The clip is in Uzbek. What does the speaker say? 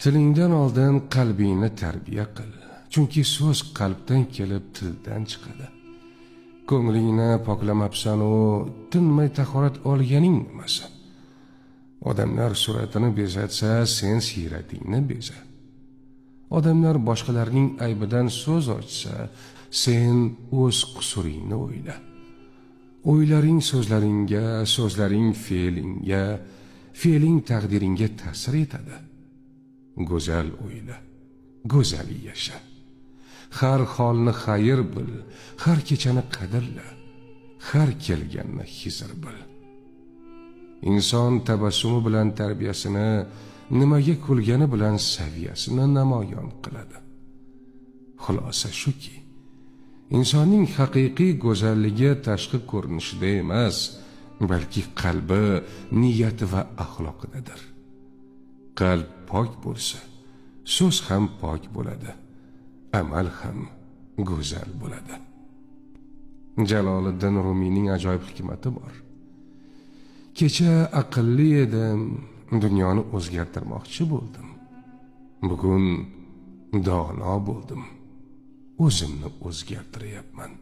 Tilingdan oldin qalbingni tarbiya qil. Chunki so'z qalbdan kelib tildan chiqadi. Ko'nglingni poklamabsan u tinmay tahorat olganing nimasi? Odamlar suratini bezatsa, sen siyratingni beza. Odamlar boshqalarning aybidan so'z ochsa, sen o'z qusuringni o'yla. O'ylaring so'zlaringga, so'zlaring fe'lingga, fe'ling taqdiringga ta'sir etadi. Go'zal o'yla, go'zal yasha. Har holni xayr bil, har kechani qadrla, har kelganni hizr bil. Inson tabassumi bilan tarbiyasini, nimaga kulgani bilan saviyasini namoyon qiladi. Xulosa shuki, insonning haqiqiy go'zalligi tashqi ko'rinishida emas, balki qalbi, niyati va axloqidadir. Qalb pok bo'lsa, so'z ham pok bo'ladi, amal ham go'zal bo'ladi. Jaloliddin Rumiyning ajoyib hikmati bor. Kecha aqlli edim, dunyoni o'zgartirmoqchi bo'ldim. Bugun dono bo'ldim, o'zimni o'zgartiryapman.